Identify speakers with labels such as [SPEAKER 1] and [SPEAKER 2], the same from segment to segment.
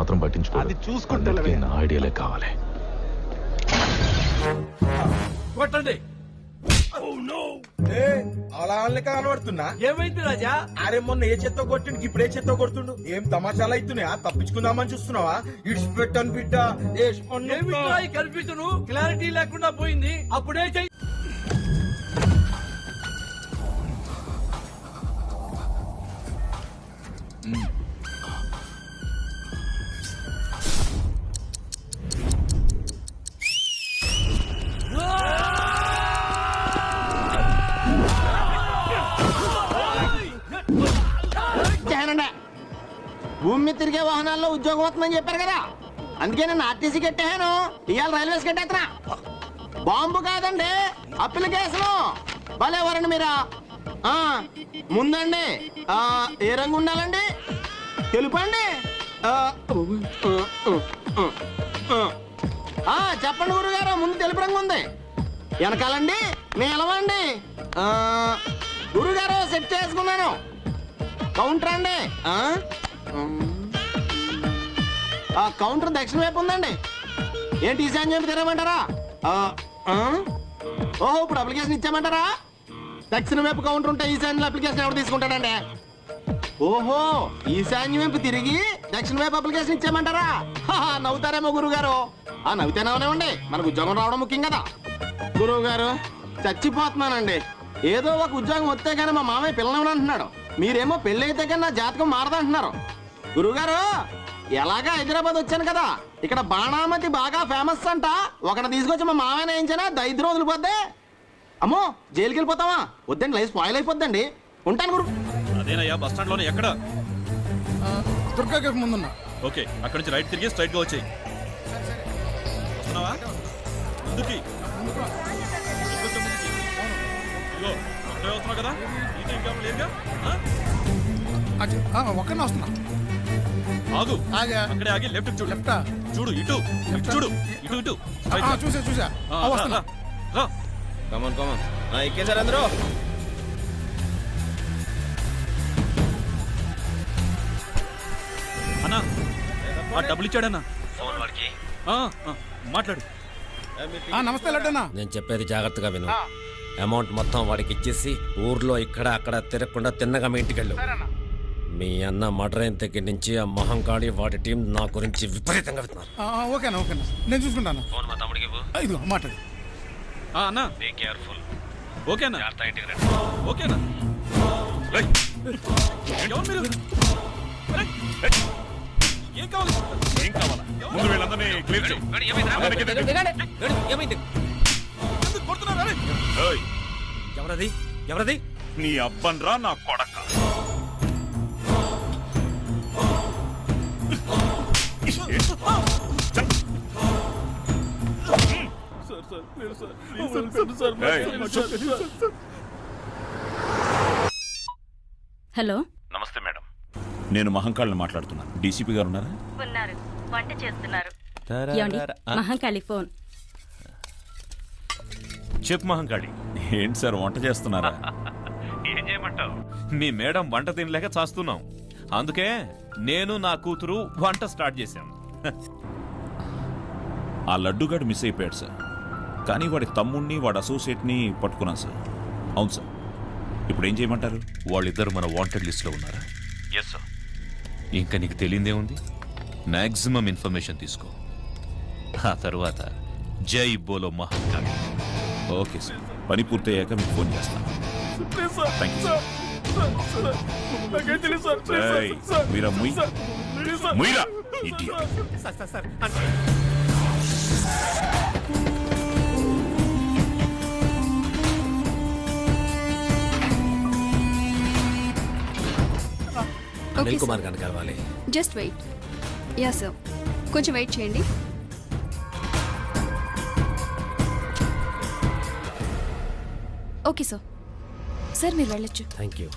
[SPEAKER 1] మాత్రం పట్టించుకో.
[SPEAKER 2] అది చూసుకుంటే
[SPEAKER 1] నా ఐడియాలే కావాలి.
[SPEAKER 2] కొట్టండి.
[SPEAKER 3] అలా కనబడుతున్నా.
[SPEAKER 2] ఏమైంది రాజా?
[SPEAKER 3] అరే మొన్న ఏ చెత్త కొట్టిండు, ఇప్పుడు ఏ చెత్త కొడుతుండు. ఏం తమాషాలు అవుతున్నాయా? తప్పించుకుందామని చూస్తున్నావా? ఇడిచిపెట్టాను బిడ్డ.
[SPEAKER 2] కనిపించను, క్లారిటీ లేకుండా పోయింది. అప్పుడే చెయ్యి.
[SPEAKER 4] భూమి మీద తిరిగే వాహనాల్లో ఉద్యోగం వస్తుందని చెప్పారు కదా, అందుకే నేను ఆర్టీసీ కట్టాను. ఇవాళ రైల్వేస్ కట్టేస్తున్నా. బాంబు కాదండి, అప్లికేషను. భలేవారండి మీరా. ముందండి ఏ రంగు ఉండాలండి? తెలుపు అండి. చెప్పండి గురుగారు, ముందు తెలుపు రంగు ఉంది. వెనకాలండి నీలమండి. గురుగారు సెట్ చేసుకున్నాను. కౌంటర్ అండి. కౌంటర్ దక్షిణ వైపు ఉందండి. ఏంటి ఈశాన్యం వైపు తిరగమంటారా? ఓహో, ఇప్పుడు అప్లికేషన్ ఇచ్చామంటారా? దక్షిణ వైపు కౌంటర్ ఉంటే ఈశాన్యం అప్లికేషన్ ఎవరు తీసుకుంటాడండి? ఓహో, ఈశాన్యం వైపు తిరిగి దక్షిణ వైపు అప్లికేషన్ ఇచ్చామంటారా? నవ్వుతారేమో గురుగారు. నవ్వుతే నవ్వనివ్వండి, మనకు ఉద్యోగం రావడం ముఖ్యం కదా. గురువు గారు చచ్చిపోతున్నానండి. ఏదో ఒక ఉద్యోగం వస్తే కానీ మా మామయ్య పిల్లలు అంటున్నాడు. మీరేమో పెళ్లి అయితే కానీ నా జాతకం మారదంటున్నారు. గురువుగారు ఎలాగా హైదరాబాద్ వచ్చాను కదా, ఇక్కడ బాణామతి బాగా ఫేమస్ అంట. ఒకటి తీసుకొచ్చి మా మామయ్య వేయించినా దైద్యం వదిలిపోద్ది. అమ్మో, జైలుకి వెళ్ళిపోతావా? వద్దండి, లైఫ్ స్పాయిల్ అయిపోద్దండి. ఉంటాను గురు.
[SPEAKER 5] అదేనయ్యా, బస్ స్టాండ్ లోనే. ఎక్కడ?
[SPEAKER 6] దుర్గా కేఫ్ ముందున్నా.
[SPEAKER 5] ఓకే, అక్కడి నుంచి రైట్ తిరిగి స్ట్రైట్ గా వచ్చేయి. వస్తున్నావా? ముందుకి వస్తున్నావు కదా. లేదుగా,
[SPEAKER 6] ఒక్కనే వస్తున్నా.
[SPEAKER 5] ఆగు. అక్కడే ఆగి లెఫ్ట్ చూడు.
[SPEAKER 6] లెఫ్టా?
[SPEAKER 5] చూడు, ఇటు చూడు, ఇటు ఇటు.
[SPEAKER 6] చూసా వస్తున్నా.
[SPEAKER 4] కమాన్ కమాన్, ఎక్కేసారు అందరూ.
[SPEAKER 5] అన్నా, ఆ డబ్బులు ఇచ్చాడన్నా. మాట్లాడు.
[SPEAKER 6] నమస్తే లడ్డన్నా.
[SPEAKER 7] నేను చెప్పేది జాగ్రత్తగా విను. అమౌంట్ మొత్తం వాడికి ఇచ్చేసి ఊర్లో ఇక్కడ అక్కడ తిరగకుండా తిన్నగా మీ ఇంటికి వెళ్ళు. మీ అన్న మర్డర్ అయిన దగ్గర నుంచి ఆ మహంకాళి వాడి టీం నా గురించి విపరీతంగా విన్నారు.
[SPEAKER 6] ఓకేనా, నేను చూసుకుంటాను.
[SPEAKER 7] ఫోన్ మా తమ్ముడికి
[SPEAKER 6] ఇదిగో మాట్లాడు.
[SPEAKER 5] అన్నా,
[SPEAKER 7] బీ కేర్ఫుల్.
[SPEAKER 5] ఓకేనా?
[SPEAKER 7] ఇంటికి రండి.
[SPEAKER 5] ఓకేనా? ఏం కావాలి?
[SPEAKER 8] ఏం కావాలా? ముందు వీళ్ళందరినీ క్లియర్ చేయి.
[SPEAKER 7] ఏమైంది? ఎవరది? ఎవరది?
[SPEAKER 8] నీ అబ్బన్రా నా కొడక.
[SPEAKER 9] హలో,
[SPEAKER 8] నమస్తే మేడం, నేను మహంకాళిని మాట్లాడుతున్నాను. డీసీపీ గారు ఉన్నారా?
[SPEAKER 9] ఉన్నారు, వంట చేస్తున్నారు. మహంకాళి ఫోన్.
[SPEAKER 8] చెప్పు మహంకాళి. ఏంటి సార్ వంట చేస్తున్నారా?
[SPEAKER 5] ఏం చేయమంటావు? మీ మేడం వంట తినలేక చాస్తున్నాం. అందుకే నేను నా కూతురు వంట స్టార్ట్ చేశాం.
[SPEAKER 8] ఆ లడ్డుగాడు మిస్ అయిపోయాడు సార్, కానీ వాడి తమ్ముడిని వాడి అసోసియేట్ని పట్టుకున్నాం సార్. అవును సార్. ఇప్పుడు ఏం చేయమంటారు?
[SPEAKER 5] వాళ్ళిద్దరు మన వాంటెడ్ లిస్ట్లో ఉన్నారా?
[SPEAKER 8] Yes sir.
[SPEAKER 5] ఇంకా నీకు తెలియదే ఉంది. మ్యాక్సిమం ఇన్ఫర్మేషన్ తీసుకో. ఆ తర్వాత జై బోలో మహంకాళి.
[SPEAKER 8] ఓకే సార్, పని పూర్తయ్యాక మీకు ఫోన్ చేస్తాను. మీరా ముయ్యరా ఇడియట్.
[SPEAKER 7] అనిల్ కుమార్ గారిని కలవాలి.
[SPEAKER 10] Just wait. యా సార్, కొంచెం వెయిట్ చేయండి. Okay sir. సార్ మీరు వెళ్ళొచ్చు.
[SPEAKER 7] Thank you.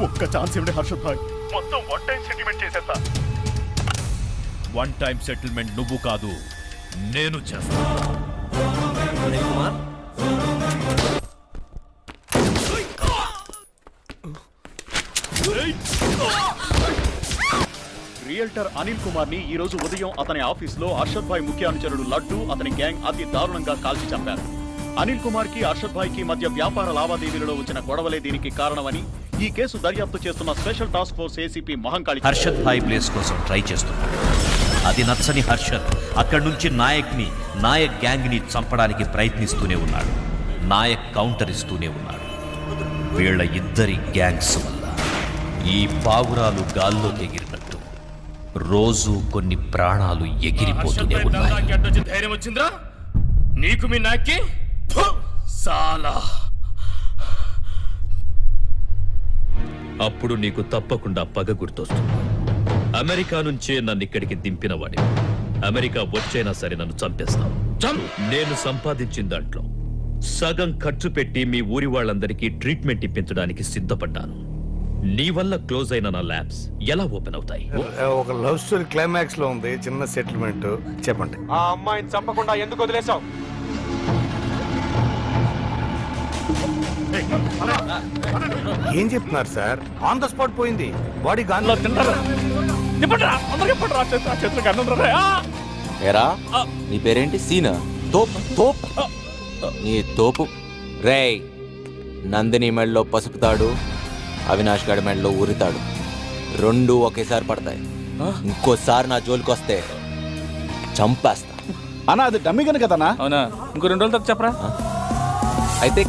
[SPEAKER 8] ఒక్క ఛాన్స్ ఇవ్వండి హర్షద్ భాయ్, మొత్తం వన్ టైం సెటిల్మెంట్ చేసేస్తా.
[SPEAKER 5] వన్ టైం సెటిల్మెంట్ నువ్వు కాదు, నేను చేస్తా.
[SPEAKER 7] అనిల్ కుమార్,
[SPEAKER 1] రియల్టర్ అనిల్ కుమార్ ని ఈ రోజు ఉదయం అతని ఆఫీసులో అర్షద్ భాయ్ ముఖ్య అనుచరుడు లడ్డు అతని గ్యాంగ్ అతి దారుణంగా కాల్చి చంపారు. అనిల్ కుమార్ కి అర్షద్ భాయ్ కి మధ్య వ్యాపార లావాదేవీలలో వచ్చిన గొడవలే దీనికి కారణమని ఈ కేసు దర్యాప్తు చేస్తున్న special task force ACP Mahankali
[SPEAKER 5] Harshad Bhai place కోసం ట్రై చేస్తున్నాడు. అది నచ్చని హర్షద్ అక్కడి నుంచి నాయక్ గ్యాంగ్ ని చంపడానికి ప్రయత్నిస్తూనే ఉన్నాడు. నాయక్ కౌంటర్ ఇస్తూనే ఉన్నాడు. వీళ్ళ ఇద్దరి గ్యాంగ్స్ వల్ల ఈ పావురాలు గాల్లో ఎగిరినట్టు రోజు కొన్ని ప్రాణాలు ఎగిరిపోతూనే ఉన్నాయి.
[SPEAKER 1] ధైర్యం వచ్చిందిరా నీకు మీ నాయక్కి సాలా.
[SPEAKER 11] అప్పుడు నీకు తప్పకుండా పగ గుర్తొస్తుంది. అమెరికా నుంచే నన్ను ఇక్కడికి దింపినవాడి. అమెరికా వచ్చైనా సరే నన్ను చంపేస్తావు. నేను సంపాదించిన దాంట్లో సగం ఖర్చు పెట్టి మీ ఊరి వాళ్ళందరికీ ట్రీట్మెంట్ ఇప్పించడానికి సిద్ధపడ్డాను. నీ వల్ల క్లోజ్ అయిన నా ల్యాబ్స్ ఎలా ఓపెన్ అవుతాయి?
[SPEAKER 2] ఒక లవ్ స్టోరీ క్లైమాక్స్ లో ఉంది, చిన్న సెటిల్మెంట్ చెప్పండి.
[SPEAKER 3] ఆ అమ్మాయిని చంపకుండా ఎందుకు వదిలేసావు?
[SPEAKER 2] ఏం చెప్తున్నారు సార్? ఆన్ ద స్పాట్ పోయింది, బాడీ గాన్లో
[SPEAKER 12] ఏరా నీ పేరేంటి? సీనా? తోప్ నీ తోపు. రేయ్, నందిని మెడలో పసుపు తాడు, అవినాష్ గడి మెడలో ఊరితాడు. రెండు ఒకేసారి పడతాయి. ఇంకోసారి నా జోలికి వస్తే చంపేస్తా.
[SPEAKER 1] అన్నా అది డమ్మి కనుక కదనా? అవునా? ఇంకో 2 రోజుల తర్వాత చెప్పరా.
[SPEAKER 12] అయితే